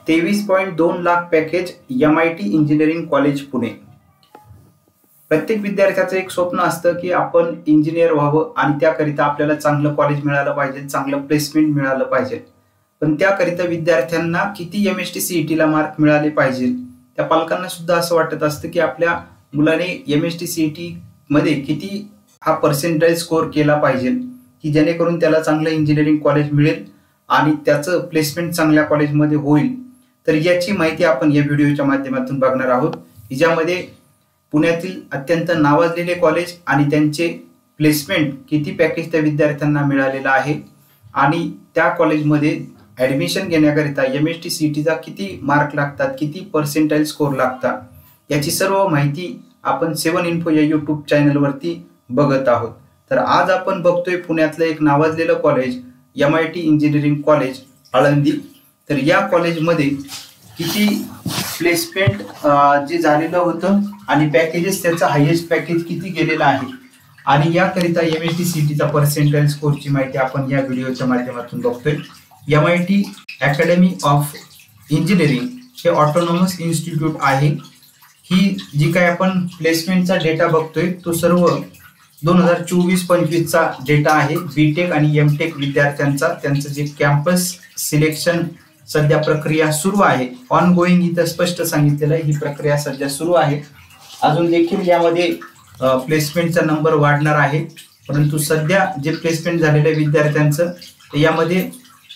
23.2 lakh package MIT engineering college Pune. प्रत्येक विद्यार्थ्याचं एक स्वप्न असतं की आपण इंजिनियर व्हावं आणि त्याकरिता आपल्याला चांगलं कॉलेज मिळालं पाहिजे, चांगलं प्लेसमेंट मिळालं पाहिजे। पण त्याकरिता विद्यार्थ्यांना किती MST CET ला मार्क मिळाले पाहिजे, त्या पालकांना सुद्धा असं वाटत असतं की आपल्या मुलाने MST CET मध्ये किती हा पर्सेंटाइल स्कोर केला पाहिजे की जेणेकरून त्याला चांगलं इंजिनिअरिंग कॉलेज मिळेल आणि त्याचं प्लेसमेंट चांगल्या कॉलेजमध्ये होईल। तर याची माहिती आपण या व्हिडिओच्या माध्यमातून बघणार आहोत, ज्यामध्ये पुण्यातील अत्यंत नावाजलेले कॉलेज आणि त्यांचे प्लेसमेंट किती पॅकेज त्या विद्यार्थ्यांना मिळालेला आहे आणि त्या कॉलेजमध्ये ऍडमिशन घेण्याकरिता MST CET चा किती मार्क लागतात, किती पर्सेंटाइल स्कोर लागतात, याची सर्व माहिती आपण 7 इन्फो या YouTube चॅनलवरती बघत आहोत। तर आज आपण बघतोय पुण्यातलं एक नावाजलेलं college MIT engineering college Alandi. तर या कॉलेजमध्ये किती प्लेसमेंट जे झालेलं होतं आणि पॅकेजेस त्याचा हायेस्ट पॅकेज किती गेलेला आहे आणि याकरिता MST CET चा पर्सेंटाइल स्कोरची माहिती आपण या व्हिडिओच्या माध्यमातून बघतोय। MIT अकॅडमी ऑफ इंजिनिअरिंग हे ऑटोनॉमस इन्स्टिट्यूट आहे। ही जी काय आपण प्लेसमेंटचा डेटा बघतोय तो सर्व 2024-25 चा डेटा आहे। बीटेक आणि एमटेक विद्यार्थ्यांचा त्यांचं जे कॅम्पस सिलेक्शन सध्या प्रक्रिया सुरू आहे, ऑन गोइंग इथं स्पष्ट सांगितलेलं आहे, ही प्रक्रिया सध्या सुरू आहे। अजून देखील यामध्ये प्लेसमेंटचा नंबर वाढणार आहे, परंतु सध्या जे प्लेसमेंट झालेल्या विद्यार्थ्यांचं यामध्ये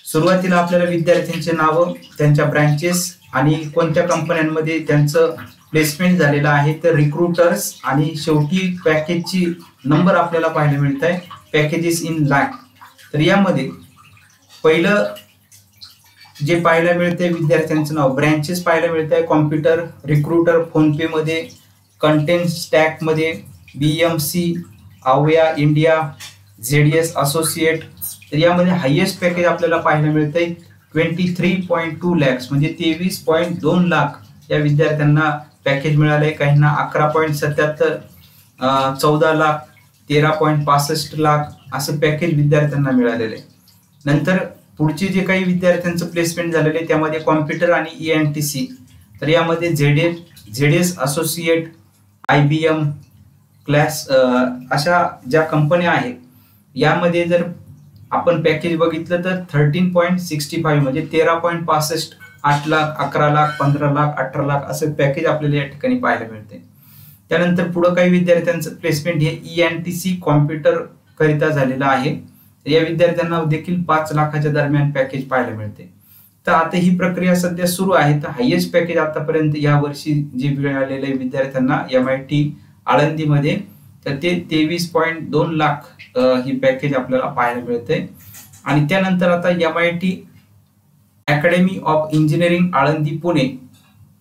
सुरुवातीला आपल्याला विद्यार्थ्यांचे नाव, त्यांच्या ब्रांचेस आणि कोणत्या कंपन्यांमध्ये त्यांचं प्लेसमेंट झालेलं आहे तर रिक्रुटर्स आणि शेवटी पॅकेजची नंबर आपल्याला पाहायला मिळत आहे, पॅकेजेस इन लाख। तर यामध्ये पहिलं जे पाहायला मिळते विद्यार्थ्यांचं नाव, ब्रँचेस पाहायला मिळत आहे कॉम्प्युटर, रिक्रुटर, फोनपे मध्ये, कंटेंट स्टॅक मध्ये, BMC, आवया इंडिया, ZS असोसिएट। तर यामध्ये हायेस्ट पॅकेज आपल्याला पाहायला मिळत आहे 23.2 lakhs म्हणजे 23.2 लाख या विद्यार्थ्यांना पॅकेज मिळाले। काहींना 11.77, 14 लाख, 13.65 लाख असं पॅकेज विद्यार्थ्यांना मिळालेलं आहे। नंतर पुढचे जे काही विद्यार्थ्यांचं प्लेसमेंट झालेले त्यामध्ये कॉम्प्युटर आणि ENTC। तर यामध्ये ZS असोसिएट, IBM, क्लास अशा ज्या कंपन्या आहेत यामध्ये जर आपण पॅकेज बघितलं तर 13.65 म्हणजे 13.65, 8 लाख, 11 लाख, 15 लाख, 18 लाख असं पॅकेज आपल्याला या ठिकाणी पाहायला मिळते। त्यानंतर पुढे काही विद्यार्थ्यांचं प्लेसमेंट हे ENTC कॉम्प्युटर करिता झालेलं आहे। या विद्यार्थ्यांना देखील 5 लाखाच्या दरम्यान पॅकेज पाहायला मिळते। तर आता ही प्रक्रिया सध्या सुरू आहे। तर हायेस्ट पॅकेज आतापर्यंत या वर्षी जे मिळालेले विद्यार्थ्यांना MIT आळंदीमध्ये तर ते 23.2 लाख ही पॅकेज आपल्याला पाहायला मिळते। आणि त्यानंतर आता MIT academy of engineering Alandi Pune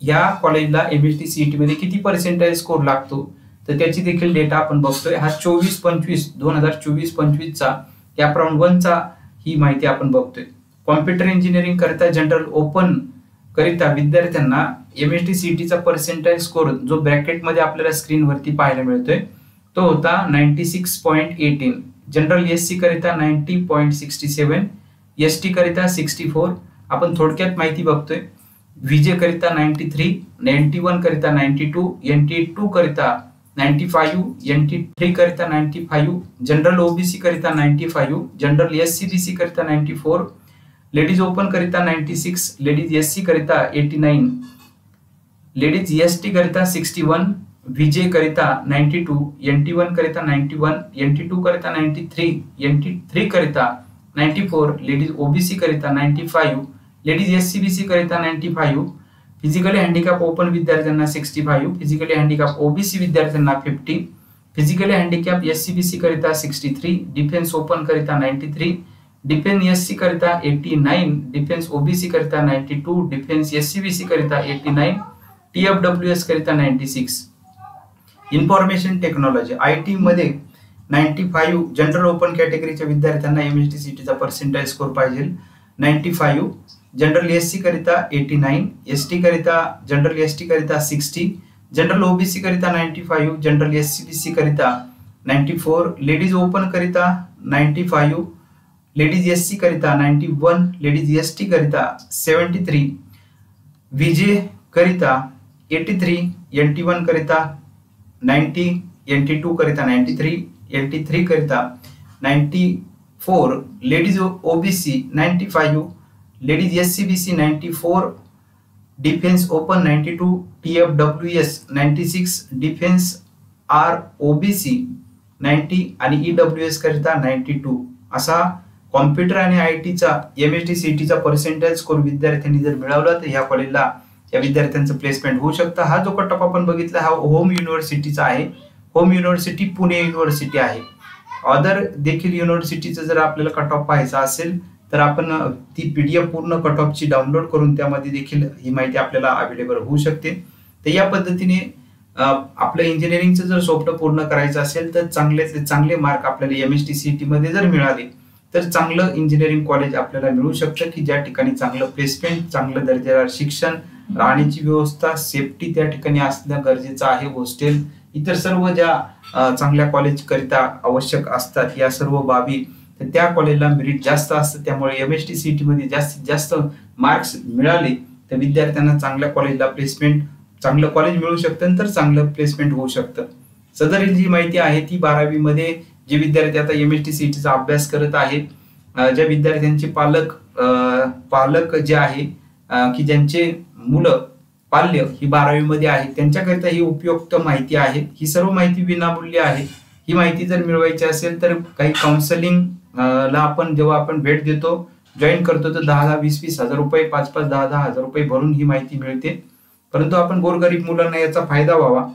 या कॉलेजला MST CET मध्ये किती पर्सेंटाइल स्कोर लागतो तर त्याची देखील डेटा आपण बघतोय। हा 2024-25 चा कॅप राउंड 1 चा ही माहिती आपण बघतोय। कॉम्प्युटर इंजिनिअरिंग करता जनरल ओपन करिता विद्यार्थ्यांना MST CET चा पर्सेंटाइल स्कोर जो ब्रॅकेट मध्ये आपल्याला स्क्रीन वरती पाहायला मिळतोय तो होता 96.18, जनरल SC करिता 90.67, ST करिता 64। आपण थोडक्यात माहिती बघतोय। VJ करिता 93, 91 करिता 92, NT2 करिता 95, NT3 करिता 95, जनरल OBC करिता 95, जनरल SCBC करिता 94, लेडीज ओपन करिता 96, लेडीज SC करिता 89, लेडीज ST करिता 61, VJ करिता 92, NT1 करिता 91, NT2 करिता 93, NT3 करिता 94, लेडीज OBC करिता 95, लेडीज SCBC करिता 95, फिजिकली हँडिकॅप ओपन विद्यार्थ्यांना 65, फिजिकली हँडिकॅप OBC विद्यार्थ्यांना 50, फिजिकली हँडिकॅप SCBC करिता 63, डिफेन्स ओपन करिता 93, डिफेन्स SC करिता 89, डिफेन्स OBC करिता 92, डिफेन्स SCBC करिता 89, TFWS करिता 96। इन्फॉर्मेशन टेक्नॉलॉजी IT मध्ये 95 जनरल ओपन कॅटेगरीच्या विद्यार्थ्यांना MST CET चा पर्सेंटाइल स्कोर पाहिजे 95, जनरल SC करिता 89, ST करिता जनरल ST करिता 60, जनरल OBC करिता 95, जनरल SCBC करिता 94, लेडीज ओपन करिता 95, लेडीज SC करिता 91, लेडीज ST करिता 73, VJ करिता 83, NT1 करिता 90, NT2 करिता 93, NT3 करिता 94, ladies OBC 95, ladies SCBC 94, defence open 92, TFWS 96, defence ROBC 90 आणि EWS करिता 92 असा कॉम्प्युटर आणि IT चा MST CET चा पर्सेंटेज स्कोर विद्यार्थ्यांनी जर मिळवला तर ह्या कॉलेजला या विद्यार्थ्यांचं प्लेसमेंट होऊ शकतं. हा जो कट ऑफ आपण बघितला हा होम युनिव्हर्सिटीचा आहे. होम युनिव्हर्सिटी पुणे युनिव्हर्सिटी आहे. अदर देखील युनिव्हर्सिटीचं जर आपल्याला कट ऑफ पाहायचा असेल तर आपण ती PDF पूर्ण कट ऑफची डाउनलोड करून त्यामध्ये देखील ही माहिती आपल्याला अवेलेबल होऊ शकते. तर या पद्धतीने आपलं इंजिनिअरिंगचं जर स्वप्न पूर्ण करायचं असेल तर चांगल्यातले चांगले मार्क आपल्याला MST CET मध्ये जर मिळाले तर चांगलं इंजिनिअरिंग कॉलेज आपल्याला मिळू शकतं की ज्या ठिकाणी चांगलं प्लेसमेंट, चांगलं दर्जेदार शिक्षण, राहण्याची व्यवस्था, सेफ्टी त्या ठिकाणी असणं गरजेचं आहे. हॉस्टेल, इतर सर्व ज्या चांगल्या कॉलेज करिता आवश्यक असतात या सर्व बाबी तर त्या कॉलेजला मेरिट जास्त असतं. त्यामुळे MST CET मध्ये जास्तीत जास्त मार्क्स मिळाले तर विद्यार्थ्यांना चांगल्या कॉलेजला प्लेसमेंट, चांगलं कॉलेज मिळू शकतं तर चांगलं प्लेसमेंट होऊ शकतं. सदरील जी माहिती आहे ती 12वी मध्ये जे विद्यार्थी आता MST CET चा अभ्यास करत आहेत, ज्या विद्यार्थ्यांचे पालक जे आहे की ज्यांचे मुलं पाल्य ही 12वी मध्ये आहे त्यांच्याकरिता ही उपयुक्त माहिती आहे. ही सर्व माहिती विनामूल्य आहे. ही माहिती जर मिळवायची असेल तर काही काउन्सिलिंग ला आपण जेव्हा आपण भेट देतो, जॉईन करतो तर 10,000, 20,000 हजार रुपये, 5,000, 10,000 हजार रुपये भरून ही माहिती मिळते. परंतु आपण गोरगरीब मुलांना याचा फायदा व्हावा.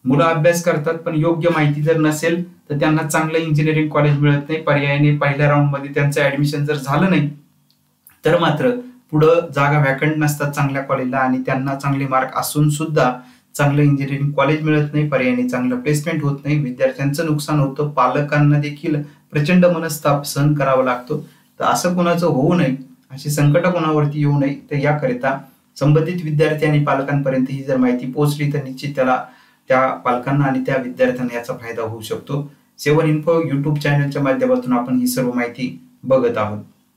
मुलं अभ्यास करतात पण योग्य माहिती जर नसेल तर त्यांना चांगलं इंजिनिअरिंग कॉलेज मिळत नाही. पर्यायाने पहिल्या राऊंड मध्ये त्यांचं ऍडमिशन जर झालं नाही तर मात्र पुढं जागा व्हॅकंट नसतात चांगल्या कॉलेजला आणि त्यांना चांगले मार्क असून सुद्धा चांगलं इंजिनिअरिंग कॉलेज मिळत नाही. पर्यायाने चांगलं प्लेसमेंट होत नाही. विद्यार्थ्यांचं नुकसान होतं. पालकांना देखील प्रचंड मनस्ताप सहन करावा लागतो. तर असं कोणाचं होऊ नये, अशी संकट कोणावरती येऊ नये तर याकरिता संबंधित विद्यार्थी आणि पालकांपर्यंत ही जर माहिती पोहोचली तर निश्चित त्या पालकांना आणि त्या विद्यार्थ्यांना याचा फायदा होऊ शकतो. 7 इन्फो YouTube चॅनलच्या माध्यमातून आपण ही सर्व माहिती बघत आहोत.